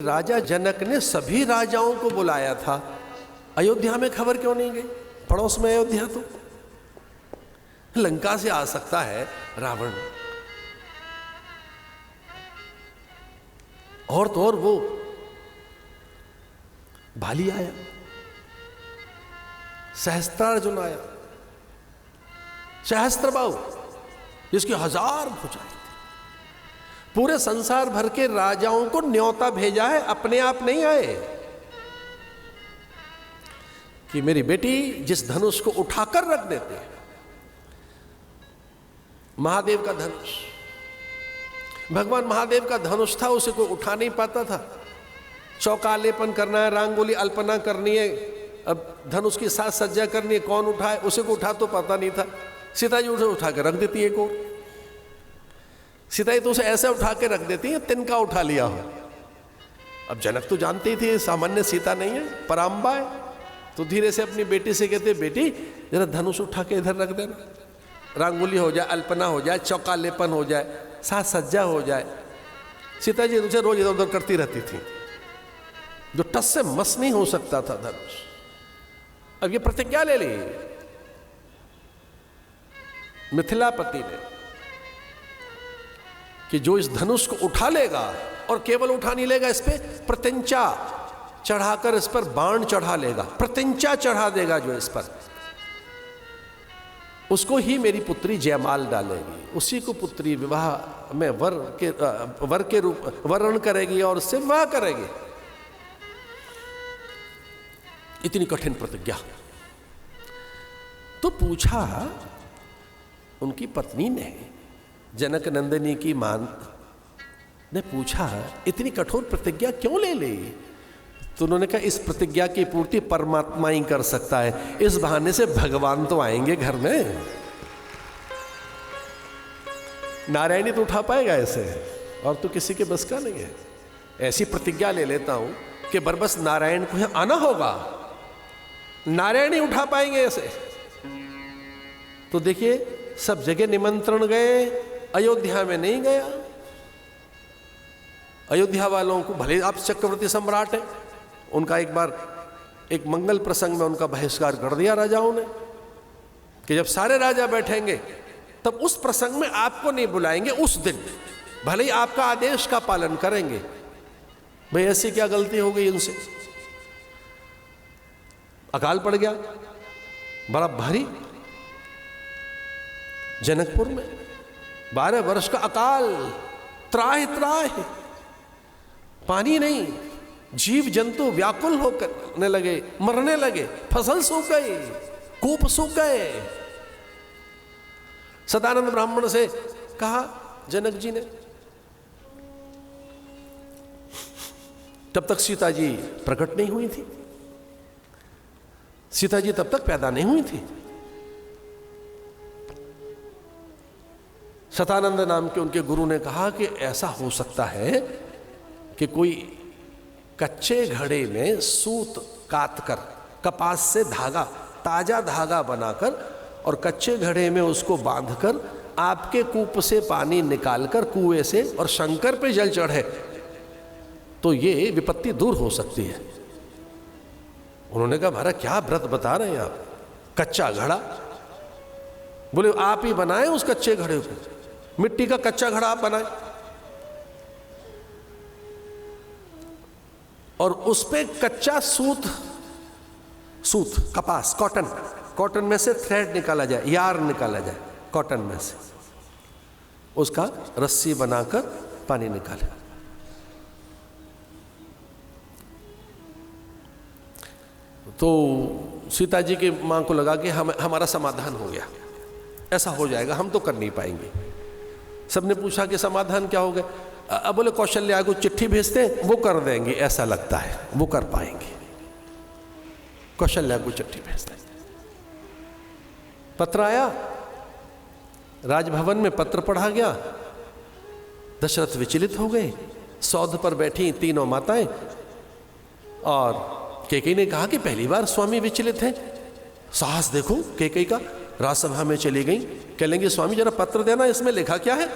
राजा जनक ने सभी राजाओं को बुलाया था, अयोध्या में खबर क्यों नहीं गई? पड़ोस में अयोध्या, तो लंका से आ सकता है रावण, और तो और वो भाली आया, सहस्त्रार्जुन आया, सहस्त्रबाहु जिसकी 1000 भुजाएं, पूरे संसार भर के राजाओं को न्योता भेजा है, अपने आप नहीं आए कि मेरी बेटी जिस धनुष को उठाकर रख देते हैं, महादेव का धनुष, भगवान महादेव का धनुष था, उसे कोई उठा नहीं पाता था, चौकालेपन करना है, रंगोली अल्पना करनी है, अब धनुष की साज सज्जा करनी है, कौन उठाए? उसे को उठा तो पता नहीं था, सीता जी उसे उठा के रख देती है। को सीता जी तो उसे ऐसे उठा के रख देती है, तिनका उठा लिया हो। अब जनक तो जानते ही थे सामान्य सीता नहीं है, पराम्बा है, तो धीरे से अपनी बेटी से कहते, बेटी जरा धनुष उठा के इधर रख देना, रंगोली हो जाए, अल्पना हो जाए, चौकालेपन हो जाए, साज सज्जा हो जाए। सीता जी उसे रोज इधर उधर करती रहती थी, जो टस से मस नहीं हो सकता था धनुष। अब ये प्रतिज्ञा ले ली मिथिलापति ने कि जो इस धनुष को उठा लेगा, और केवल उठा नहीं लेगा, इस पे प्रत्यंचा चढ़ाकर इस पर बाण चढ़ा लेगा, प्रत्यंचा चढ़ा देगा जो इस पर, उसको ही मेरी पुत्री जयमाल डालेगी, उसी को पुत्री विवाह में वर के रूप वर्ण करेगी और उससे विवाह करेगी। इतनी कठिन प्रतिज्ञा। तो पूछा उनकी पत्नी ने, जनक नंदिनी की मां ने पूछा, इतनी कठोर प्रतिज्ञा क्यों ले ली? तो उन्होंने कहा, इस प्रतिज्ञा की पूर्ति परमात्मा ही कर सकता है, इस बहाने से भगवान तो आएंगे घर में। नारायणी तो उठा पाएगा ऐसे, और तो किसी के बस का नहीं है। ऐसी प्रतिज्ञा ले लेता हूं कि बरबस नारायण को यहां आना होगा, नारायण ही उठा पाएंगे ऐसे। तो देखिए, सब जगह निमंत्रण गए, अयोध्या में नहीं गया। अयोध्या वालों को, भले आप चक्रवर्ती सम्राट हैं, उनका एक बार एक मंगल प्रसंग में उनका बहिष्कार कर दिया राजाओं ने कि जब सारे राजा बैठेंगे तब उस प्रसंग में आपको नहीं बुलाएंगे, उस दिन भले ही आपका आदेश का पालन करेंगे। भाई ऐसी क्या गलती हो गई उनसे? अकाल पड़ गया बड़ा भारी, जनकपुर में 12 वर्ष का अकाल, त्राहि त्राहि, पानी नहीं, जीव जंतु व्याकुल होने लगे, मरने लगे, फसल सूख गई, कूप सूख गए। सदानंद ब्राह्मण से कहा जनक जी ने, तब तक सीता जी प्रकट नहीं हुई थी, सीता जी तब तक पैदा नहीं हुई थी। सतानंद नाम के उनके गुरु ने कहा कि ऐसा हो सकता है कि कोई कच्चे घड़े में सूत काटकर, कपास से धागा, ताजा धागा बनाकर, और कच्चे घड़े में उसको बांधकर आपके कूप से पानी निकालकर कुएं से, और शंकर पे जल चढ़े, तो ये विपत्ति दूर हो सकती है। उन्होंने कहा, महाराज क्या व्रत बता रहे हैं आप? कच्चा घड़ा? बोले आप ही बनाए उस कच्चे घड़े को, मिट्टी का कच्चा घड़ा आप बनाए, और उस पे कच्चा सूत कपास, कॉटन में से थ्रेड निकाला जाए, यार निकाला जाए कॉटन में से, उसका रस्सी बनाकर पानी निकाले। तो सीता जी की मां को लगा कि हमारा समाधान हो गया, ऐसा हो जाएगा, हम तो कर नहीं पाएंगे। सबने पूछा कि समाधान क्या हो गया? अब बोले कौशल्या को चिट्ठी भेजते हैं, वो कर देंगे, ऐसा लगता है वो कर पाएंगे। कौशल्या को चिट्ठी भेजते हैं, पत्र आया, राजभवन में पत्र पढ़ा गया, दशरथ विचलित हो गए, सौध पर बैठी तीनों माताएं, और कैकेयी ने कहा कि पहली बार स्वामी विचलित हैं। साहस देखो कैकेयी का, राजसभा में चली गई, कह लेंगे स्वामी जरा पत्र देना, इसमें लिखा क्या है?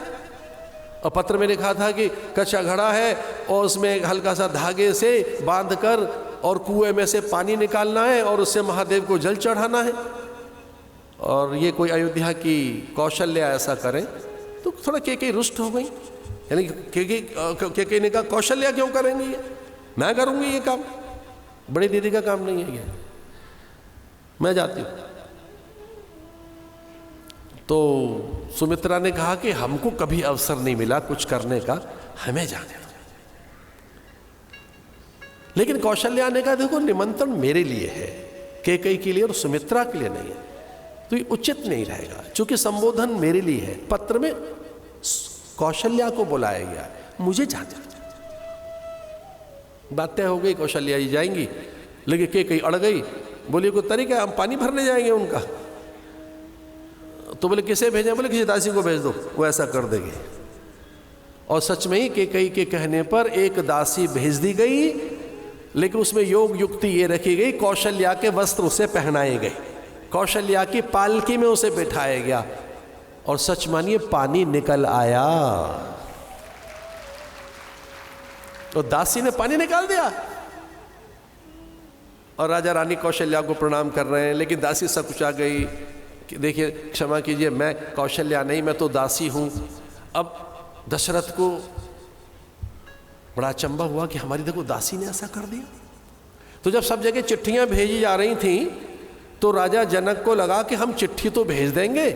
और पत्र में लिखा था कि कच्चा घड़ा है और उसमें हल्का सा धागे से बांध कर और कुएं में से पानी निकालना है और उससे महादेव को जल चढ़ाना है। और ये कोई अयोध्या की कौशल्या ऐसा करें तो थोड़ा केके रुष्ट हो गई, यानी केके ने कहा कौशल्या क्यों करेंगी, ये मैं करूंगी ये काम, बड़ी दीदी का काम नहीं है ये, मैं जाती हूं। तो सुमित्रा ने कहा कि हमको कभी अवसर नहीं मिला कुछ करने का, हमें जाने दो। लेकिन कौशल्या ने कहा देखो निमंत्रण मेरे लिए है, केकई के लिए और सुमित्रा के लिए नहीं है, तो ये उचित नहीं रहेगा। चूंकि संबोधन मेरे लिए है, पत्र में कौशल्या को बुलाया गया, मुझे जाने दो। बात तय हो गई, कौशल्या जी जाएंगी, लेकिन केकई अड़ गई, बोली कोई तरीका है, हम पानी भरने जाएंगे उनका। तो बोले किसे भेजें, बोले किसी दासी को भेज दो, वो ऐसा कर देगी। और सच में ही केकई के कहने पर एक दासी भेज दी गई, लेकिन उसमें योग युक्ति ये रखी गई, कौशल्या के वस्त्र उसे पहनाए गए, कौशल्या की पालकी में उसे बैठाया गया, और सच मानिए पानी निकल आया। तो दासी ने पानी निकाल दिया और राजा रानी कौशल्या को प्रणाम कर रहे हैं, लेकिन दासी सकुचा गई कि देखिए क्षमा कीजिए, मैं कौशल्या नहीं, मैं तो दासी हूं। अब दशरथ को बड़ा अचंभा हुआ कि हमारी देखो दासी ने ऐसा कर दिया। तो जब सब जगह चिट्ठियां भेजी जा रही थी तो राजा जनक को लगा कि हम चिट्ठी तो भेज देंगे,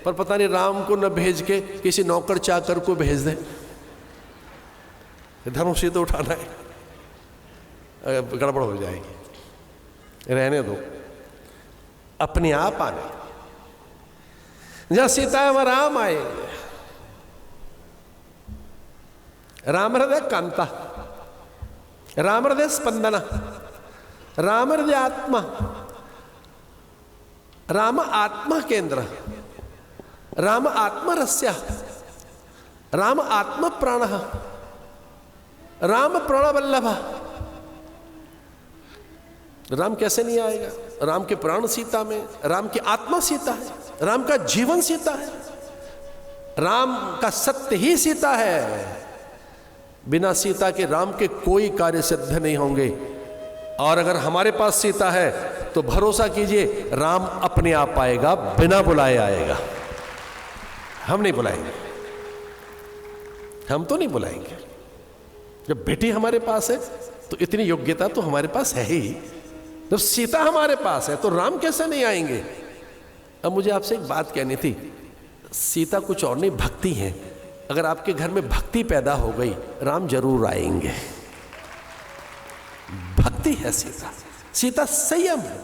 पर पता नहीं राम को न भेज के किसी नौकर चाकर को भेज दें, धनुष तो उठाना है, गड़बड़ हो जाएगी, रहने दो, अपने आप आने। जहां सीता है वहां राम आएंगे। राम हृदय कांता, राम हृदय स्पंदना, राम हृदय आत्मा, राम आत्मा केंद्र, राम आत्मा रस्या, राम आत्मा प्राण, राम प्राण वल्लभ। राम कैसे नहीं आएगा? राम के प्राण सीता में, राम की आत्मा सीता है, राम का जीवन सीता है, राम का सत्य ही सीता है। बिना सीता के राम के कोई कार्य सिद्ध नहीं होंगे। और अगर हमारे पास सीता है तो भरोसा कीजिए राम अपने आप आएगा, बिना बुलाए आएगा। हम नहीं बुलाएंगे, हम तो नहीं बुलाएंगे। जब बेटी हमारे पास है तो इतनी योग्यता तो हमारे पास है ही। जब सीता हमारे पास है तो राम कैसे नहीं आएंगे? अब मुझे आपसे एक बात कहनी थी, सीता कुछ और नहीं, भक्ति है। अगर आपके घर में भक्ति पैदा हो गई, राम जरूर आएंगे। भक्ति है सीता, सीता संयम है।